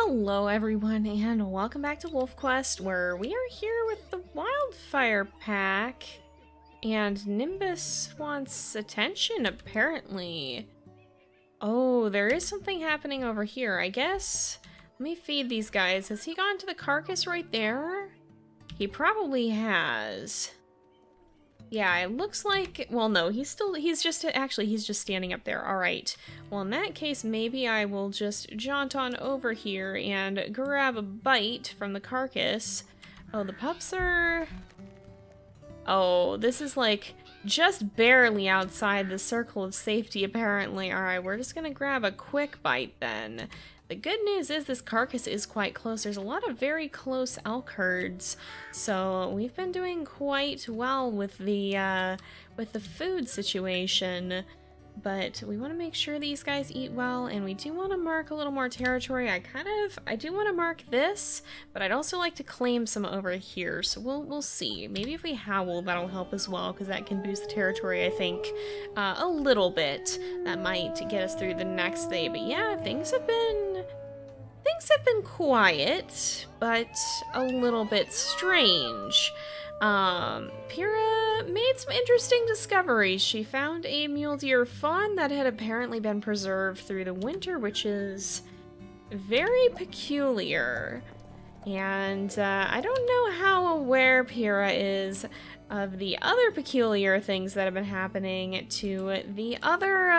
Hello everyone and welcome back to WolfQuest, where we are here with the Wildfire pack and Nimbus wants attention apparently. Oh, there is something happening over here, I guess. Let me feed these guys. Has he gone to the carcass right there? He probably has. Yeah, it looks like, well no, he's just standing up there. All right. Well, in that case, maybe I will just jaunt on over here and grab a bite from the carcass. Oh, the pups are... Oh, this is like just barely outside the circle of safety, apparently. All right, we're just gonna grab a quick bite then. The good news is this carcass is quite close. There's a lot of very close elk herds, so we've been doing quite well with the food situation. But we want to make sure these guys eat well, and we do want to mark a little more territory. I do want to mark this, but I'd also like to claim some over here. So we'll see. Maybe if we howl, that'll help as well, because that can boost the territory, I think, a little bit. That might get us through the next day. But yeah, things have been quiet, but a little bit strange. Pyra made some interesting discoveries. She found a mule deer fawn that had apparently been preserved through the winter, which is very peculiar. And I don't know how aware Pyra is of the other peculiar things that have been happening to the other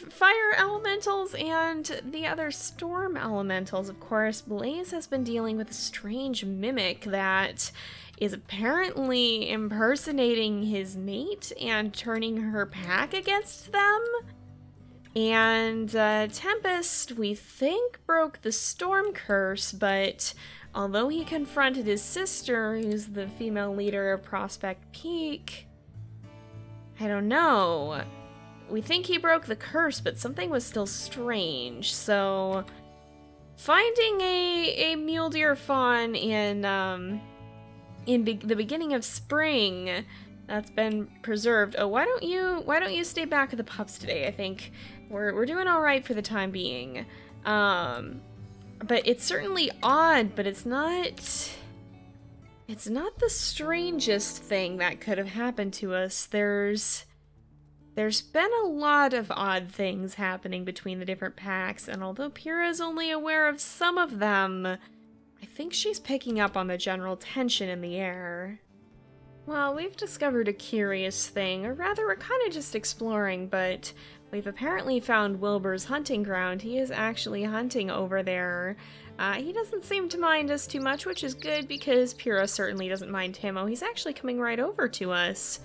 fire elementals and the other storm elementals. Of course, Blaze has been dealing with a strange mimic that is apparently impersonating his mate and turning her pack against them. And Tempest, we think, broke the storm curse, but although he confronted his sister, who's the female leader of Prospect Peak, I don't know. We think he broke the curse, but something was still strange. So, finding a mule deer fawn in the beginning of spring that's been preserved. Oh, why don't you stay back with the pups today? I think we're doing all right for the time being. But it's certainly odd, but it's not the strangest thing that could have happened to us. There's been a lot of odd things happening between the different packs, and although Pyra is only aware of some of them, I think she's picking up on the general tension in the air. Well, we've discovered a curious thing, or rather we're kind of just exploring, but we've apparently found Wilbur's hunting ground. He is actually hunting over there. He doesn't seem to mind us too much, which is good because Pyra certainly doesn't mind him. Oh, he's actually coming right over to us.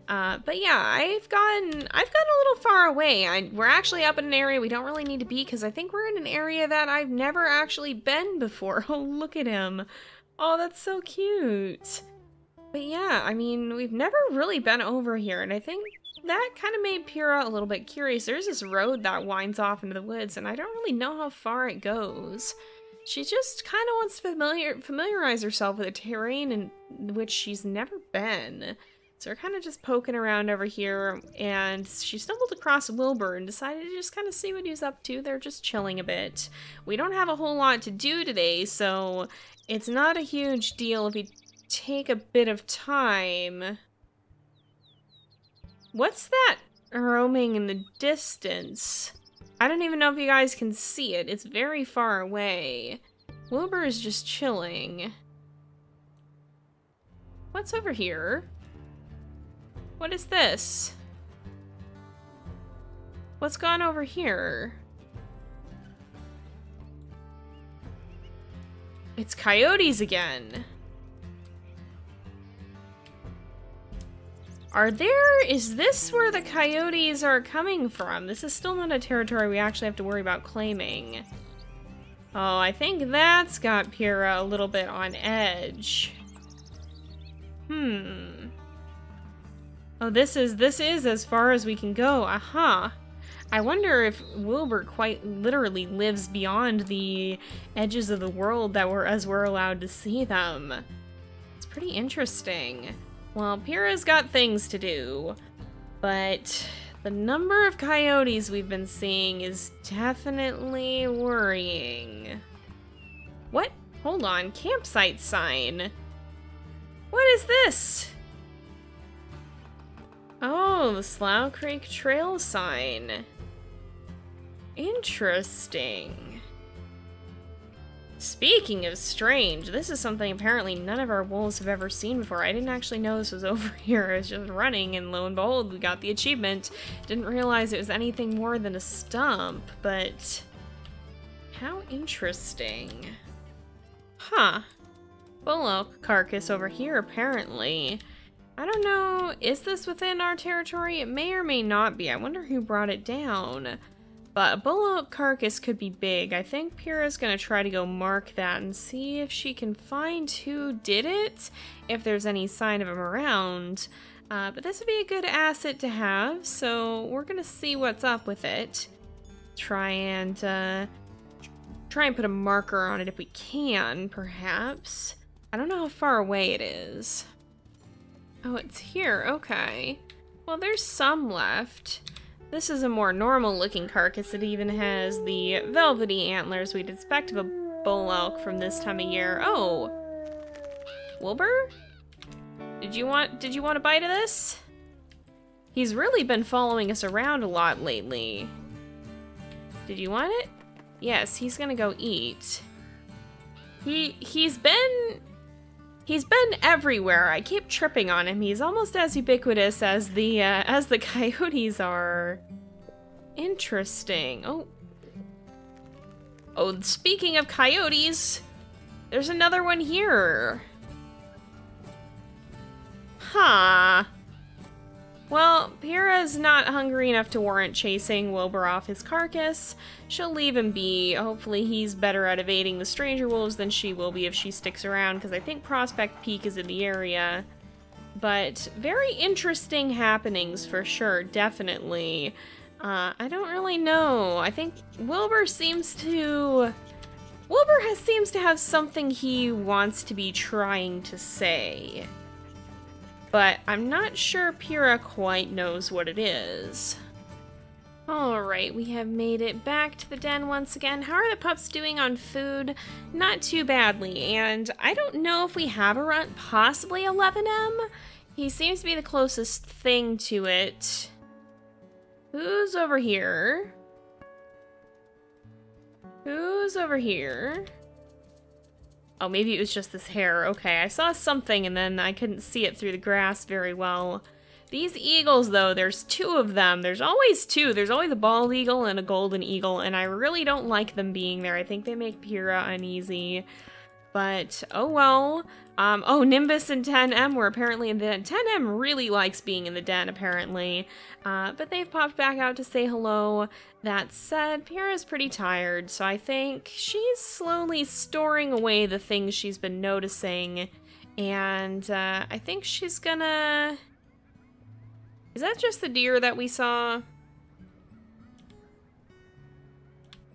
But yeah, I've gone a little far away. We're actually up in an area we don't really need to be, because I think we're in an area that I've never actually been before. Oh, look at him. Oh, that's so cute. But yeah, I mean, we've never really been over here, and I think that kind of made Pyra a little bit curious. There's this road that winds off into the woods, and I don't really know how far it goes. She just kind of wants to familiarize herself with a terrain in which she's never been. So we're kind of just poking around over here, and she stumbled across Wilbur and decided to just kind of see what he's up to. They're just chilling a bit. We don't have a whole lot to do today, so it's not a huge deal if we take a bit of time. What's that roaming in the distance? I don't even know if you guys can see it. It's very far away. Wilbur is just chilling. What's over here? What is this? What's gone over here? It's coyotes again. Is this where the coyotes are coming from? This is still not a territory we actually have to worry about claiming. Oh, I think that's got Pyra a little bit on edge. Oh, this is as far as we can go. Aha. I wonder if Wilbur quite literally lives beyond the edges of the world as we're allowed to see them. It's pretty interesting. Well, Pyra's got things to do, but The number of coyotes we've been seeing is definitely worrying. What? Hold on. Campsite sign. What is this? Oh, the Slough Creek Trail sign. Interesting. Speaking of strange, this is something apparently none of our wolves have ever seen before. I didn't actually know this was over here. I was just running, and lo and behold, we got the achievement. Didn't realize it was anything more than a stump, but how interesting. Huh. Bull elk carcass over here, apparently. I don't know, is this within our territory? It may or may not be. I wonder who brought it down. But a bull elk carcass could be big. I think Pyra's gonna try to go mark that and see if she can find who did it, if there's any sign of him around. But this would be a good asset to have, so we're gonna see what's up with it. Try and put a marker on it if we can, perhaps. I don't know how far away it is. Oh, it's here, okay. Well, there's some left. This is a more normal looking carcass. It even has the velvety antlers we'd expect of a bull elk from this time of year. Oh, Wilbur? Did you want a bite of this? He's really been following us around a lot lately. Did you want it? Yes, he's gonna go eat. He's been everywhere. I keep tripping on him. He's almost as ubiquitous as the coyotes are. Interesting. Oh, speaking of coyotes, there's another one here. Huh. Well, Pyra's not hungry enough to warrant chasing Wilbur off his carcass. She'll leave him be. Hopefully he's better at evading the stranger wolves than she will be if she sticks around, because I think Prospect Peak is in the area. But very interesting happenings for sure, definitely. I don't really know. I think Wilbur seems to have something he wants to be trying to say. But I'm not sure Pyra quite knows what it is. Alright, we have made it back to the den once again. How are the pups doing on food? Not too badly, and I don't know if we have a run, possibly 11M? He seems to be the closest thing to it. Who's over here? Who's over here? Oh, maybe it was just this hair. Okay, I saw something and then I couldn't see it through the grass very well. These eagles, though, there's two of them. There's always two. There's always a bald eagle and a golden eagle, and I really don't like them being there. I think they make Pyra uneasy. But, oh well. Oh, Nimbus and 10M were apparently in the den. 10M really likes being in the den, apparently. But they've popped back out to say hello. That said, Pyra's pretty tired, so I think she's slowly storing away the things she's been noticing. And I think she's gonna... Is that just the deer that we saw?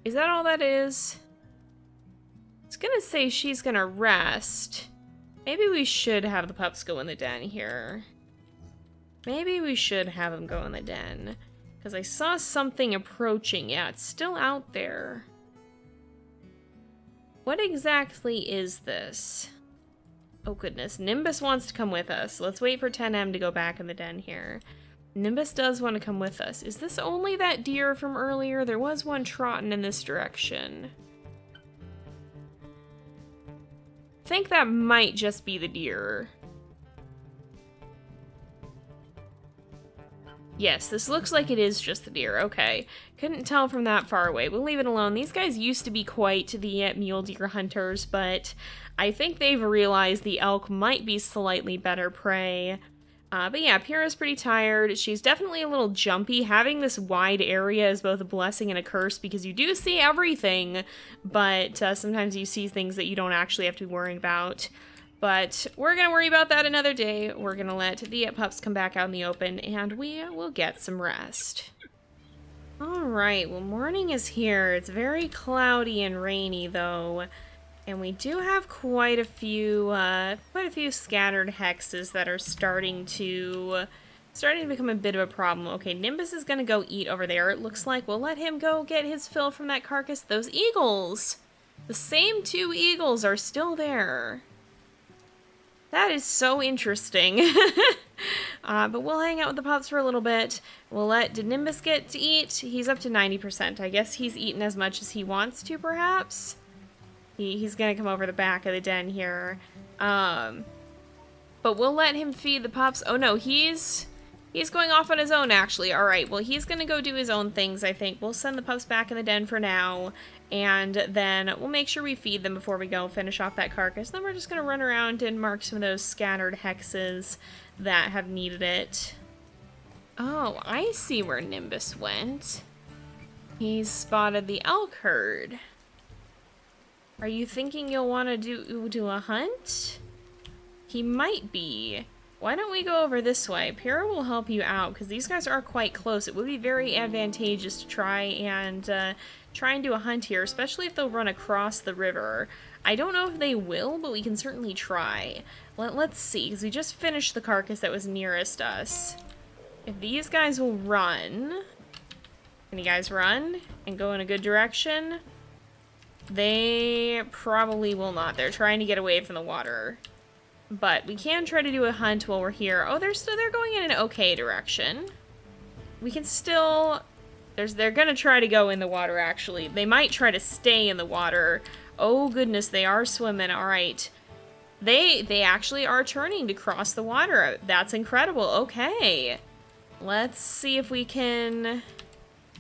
Is that all that is? I was gonna say she's gonna rest. Maybe we should have the pups go in the den here. Maybe we should have them go in the den. Because I saw something approaching. Yeah, it's still out there. What exactly is this? Oh goodness, Nimbus wants to come with us. Let's wait for 10M to go back in the den here. Nimbus does want to come with us. Is this only that deer from earlier? There was one trotting in this direction. I think that might just be the deer. Yes, this looks like it is just the deer. Okay. Couldn't tell from that far away. We'll leave it alone. These guys used to be quite the mule deer hunters, but I think they've realized the elk might be slightly better prey. But yeah, Pyra's pretty tired. She's definitely a little jumpy. Having this wide area is both a blessing and a curse because you do see everything, but sometimes you see things that you don't actually have to be worrying about. But we're going to worry about that another day. We're going to let the pups come back out in the open, and we will get some rest. Alright, well, morning is here. It's very cloudy and rainy, though. And we do have quite a few scattered hexes that are starting to Starting to become a bit of a problem. Okay, Nimbus is gonna go eat over there. It looks like we'll let him go get his fill from that carcass. Those eagles! The same 2 eagles are still there. That is so interesting. But we'll hang out with the pups for a little bit. We'll let... Did Nimbus get to eat? He's up to 90%. I guess he's eaten as much as he wants to, perhaps? He's gonna come over the back of the den here. But we'll let him feed the pups. Oh no, he's going off on his own, actually. Alright, well, he's gonna go do his own things, I think. We'll send the pups back in the den for now, and then we'll make sure we feed them before we go finish off that carcass. Then we're just gonna run around and mark some of those scattered hexes that have needed it. Oh, I see where Nimbus went. He's spotted the elk herd. Are you thinking you'll want to do a hunt? He might be. Why don't we go over this way? Pyra will help you out, because these guys are quite close. It would be very advantageous to try and do a hunt here, especially if they'll run across the river. I don't know if they will, but we can certainly try. Let's see, because we just finished the carcass that was nearest us. If these guys will run... Can you guys run and go in a good direction? They probably will not. They're trying to get away from the water. But we can try to do a hunt while we're here. Oh, they're going in an okay direction. We can still... They're gonna try to go in the water, actually. They might try to stay in the water. Oh, goodness, they are swimming. All right. They actually are turning to cross the water. That's incredible. Okay. Let's see if we can...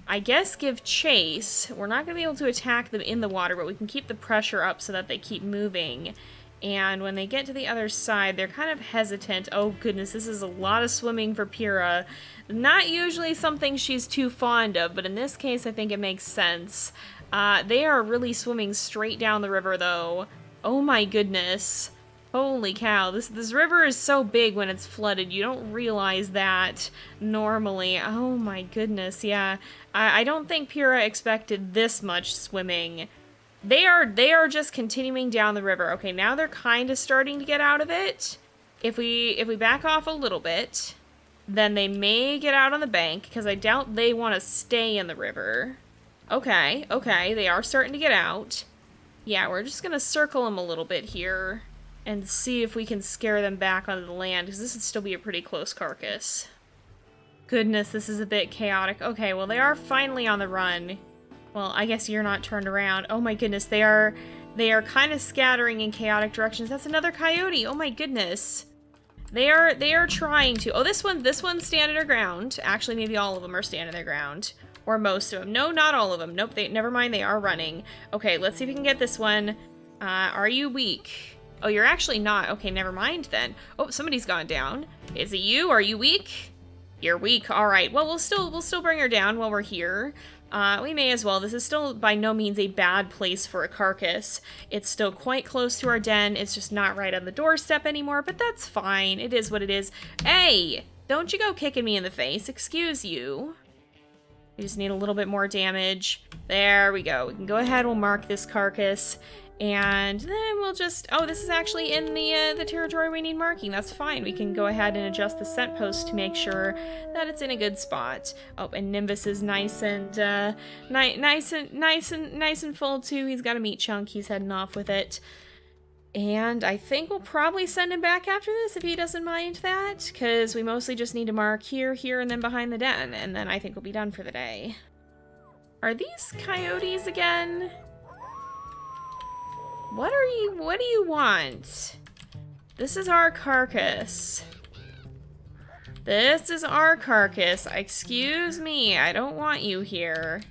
I guess give chase. We're not gonna be able to attack them in the water, but we can keep the pressure up so that they keep moving. And when they get to the other side, they're kind of hesitant. Oh goodness, this is a lot of swimming for Pyra. Not usually something she's too fond of, but in this case I think it makes sense. They are really swimming straight down the river though. Oh my goodness. Holy cow, this river is so big when it's flooded. You don't realize that normally. Oh my goodness, yeah. I don't think Pyra expected this much swimming. They are just continuing down the river. Okay, now they're kind of starting to get out of it. If we back off a little bit, then they may get out on the bank, because I doubt they want to stay in the river. Okay, they are starting to get out. Yeah, we're just gonna circle them a little bit here and see if we can scare them back onto the land, because this would still be a pretty close carcass. Goodness, this is a bit chaotic. Okay, well, they are finally on the run. Well, I guess you're not turned around. Oh my goodness, they are kind of scattering in chaotic directions. That's another coyote. Oh my goodness. They are trying to... Oh, this one's standing their ground. Actually, maybe all of them are standing their ground. Or most of them. No, not all of them. Nope, never mind, they are running. Okay, let's see if we can get this one. Are you weak? Oh, you're actually not. Okay, never mind then. Oh, somebody's gone down. Is it you? Are you weak? You're weak. All right. Well, we'll still bring her down while we're here. We may as well. This is still by no means a bad place for a carcass. It's still quite close to our den. It's just not right on the doorstep anymore, but that's fine. It is what it is. Hey! Don't you go kicking me in the face. Excuse you. We just need a little bit more damage. There we go. We can go ahead. We'll mark this carcass. And then we'll just... Oh, this is actually in the territory we need marking. That's fine. We can go ahead and adjust the scent post to make sure that it's in a good spot. Oh, and Nimbus is nice and nice and full too. He's got a meat chunk. He's heading off with it. And I think we'll probably send him back after this if he doesn't mind that, because we mostly just need to mark here, here, and then behind the den, and then I think we'll be done for the day. Are these coyotes again? What do you want? This is our carcass. This is our carcass. Excuse me, I don't want you here.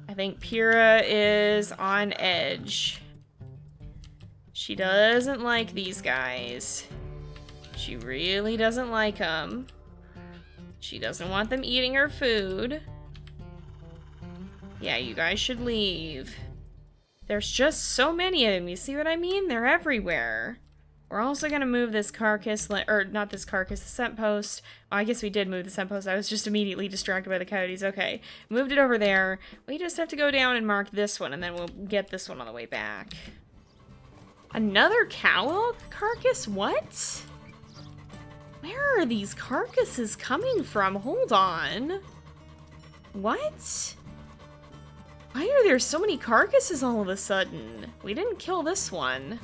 I think Pyra is on edge. She doesn't like these guys. She really doesn't like them. She doesn't want them eating her food. Yeah, you guys should leave. There's just so many of them, you see what I mean? They're everywhere. We're also gonna move this carcass, or not this carcass, the scent post. Oh, I guess we did move the scent post. I was just immediately distracted by the coyotes. Okay, moved it over there. We just have to go down and mark this one, and then we'll get this one on the way back. Another cow carcass? What? Where are these carcasses coming from? Hold on. What? Why are there so many carcasses all of a sudden? We didn't kill this one.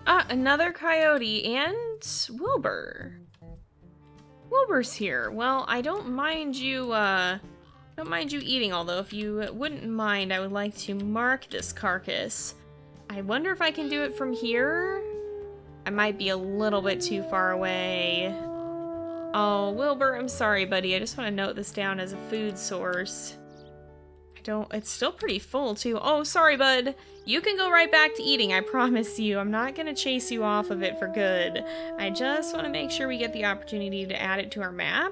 Another coyote and Wilbur. Wilbur's here. Well, I don't mind you eating, although if you wouldn't mind, I would like to mark this carcass. I wonder if I can do it from here? I might be a little bit too far away. Oh, Wilbur, I'm sorry, buddy. I just want to note this down as a food source. It's still pretty full, too. Oh, sorry, bud. You can go right back to eating, I promise you. I'm not gonna chase you off of it for good. I just want to make sure we get the opportunity to add it to our map.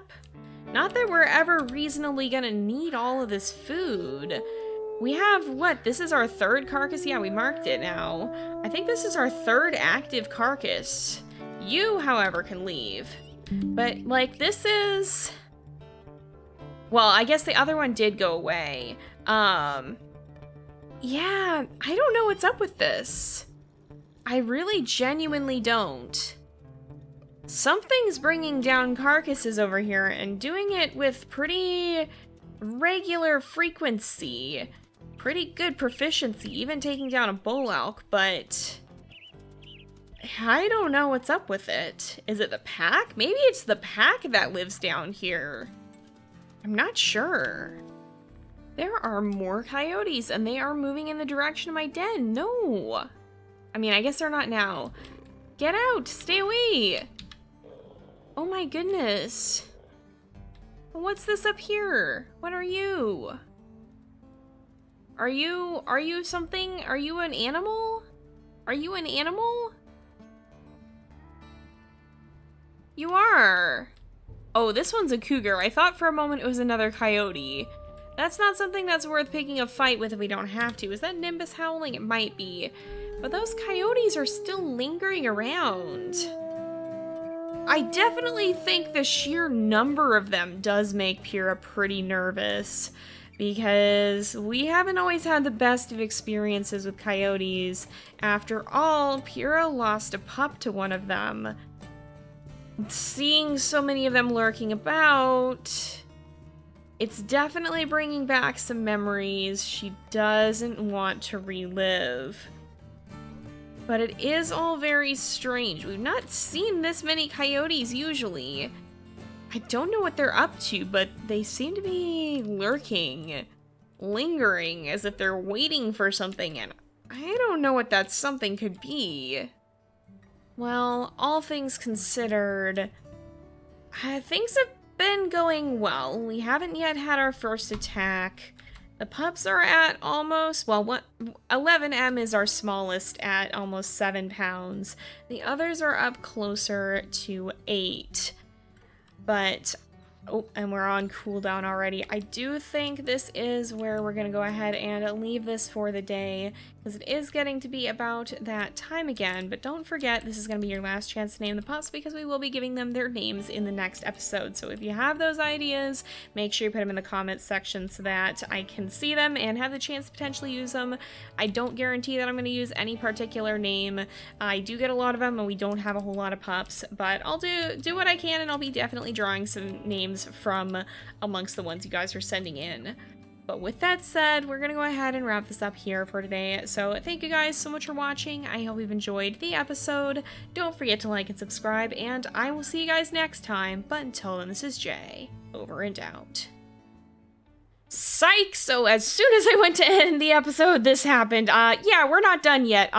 Not that we're ever reasonably gonna need all of this food. We have, what, this is our third carcass? Yeah, we marked it now. I think this is our third active carcass. You, however, can leave. But, like, this is... Well, I guess the other one did go away. Yeah, I don't know what's up with this. I really genuinely don't. Something's bringing down carcasses over here and doing it with pretty regular frequency. Pretty good proficiency, even taking down a bull elk, but I don't know what's up with it. Is it the pack? Maybe it's the pack that lives down here. I'm not sure. There are more coyotes and they are moving in the direction of my den. No. I mean, I guess they're not now. Get out, stay away. Oh my goodness. What's this up here? What are you? Are you something? Are you an animal? Are you an animal? You are. Oh, this one's a cougar. I thought for a moment it was another coyote. That's not something that's worth picking a fight with if we don't have to. Is that Nimbus howling? It might be. But those coyotes are still lingering around. I definitely think the sheer number of them does make Pyra pretty nervous, because we haven't always had the best of experiences with coyotes. After all, Pyra lost a pup to one of them. Seeing so many of them lurking about, it's definitely bringing back some memories she doesn't want to relive. But it is all very strange. We've not seen this many coyotes usually. I don't know what they're up to, but they seem to be lurking, lingering, as if they're waiting for something, and I don't know what that something could be. Well, all things considered, things have been going well. We haven't yet had our first attack. The pups are at almost, well, 11M is our smallest at almost 7 pounds. The others are up closer to 8. But, oh, and we're on cooldown already. I do think this is where we're going to go ahead and leave this for the day, because it is getting to be about that time again. But don't forget, this is going to be your last chance to name the pups, because we will be giving them their names in the next episode. So if you have those ideas, make sure you put them in the comments section so that I can see them and have the chance to potentially use them. I don't guarantee that I'm going to use any particular name. I do get a lot of them, and we don't have a whole lot of pups, but I'll do what I can, and I'll be definitely drawing some names from amongst the ones you guys are sending in. But with that said, we're gonna go ahead and wrap this up here for today. So thank you guys so much for watching. I hope you've enjoyed the episode. Don't forget to like and subscribe, and I will see you guys next time. But until then, this is Jay, over and out. Psych! So as soon as I went to end the episode, this happened. Yeah, we're not done yet.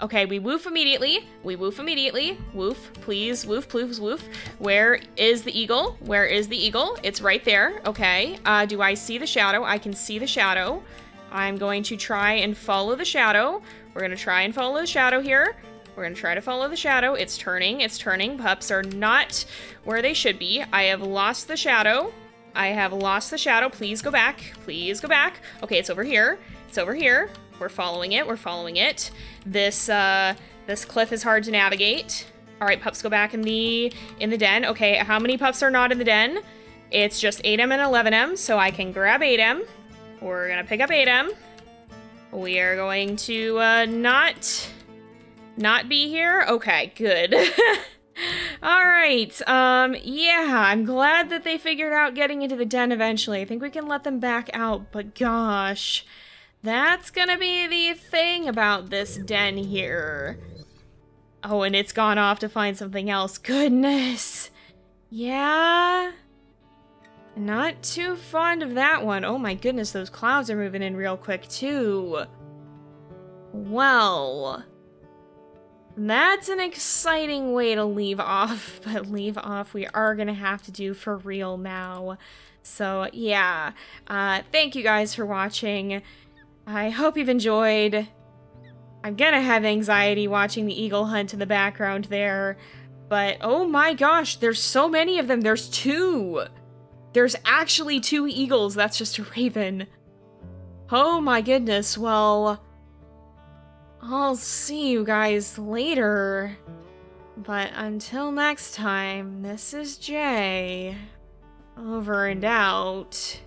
Okay, we woof immediately. We woof immediately. Woof, please. Woof, please, woof. Where is the eagle? Where is the eagle? It's right there. Okay. Do I see the shadow? I can see the shadow. I'm going to try and follow the shadow. We're going to try and follow the shadow here. We're going to try to follow the shadow. It's turning. It's turning. Pups are not where they should be. I have lost the shadow. I have lost the shadow. Please go back. Please go back. Okay, it's over here. It's over here. We're following it. We're following it. This cliff is hard to navigate. All right, pups, go back in the den. Okay, how many pups are not in the den? It's just 8M and 11M, so I can grab 8M. We're gonna pick up 8M. We are going to not be here. Okay, good. Alright, yeah, I'm glad that they figured out getting into the den eventually. I think we can let them back out, but gosh, that's gonna be the thing about this den here. Oh, and it's gone off to find something else. Goodness. Yeah. Not too fond of that one. Oh my goodness, those clouds are moving in real quick, too. Well, that's an exciting way to leave off, but leave off we are gonna have to do for real now. So, yeah. Thank you guys for watching. I hope you've enjoyed. I'm gonna have anxiety watching the eagle hunt in the background there. But, oh my gosh, there's so many of them. There's 2. There's actually 2 eagles. That's just a raven. Oh my goodness. Well, I'll see you guys later. But until next time, this is Jay. Over and out.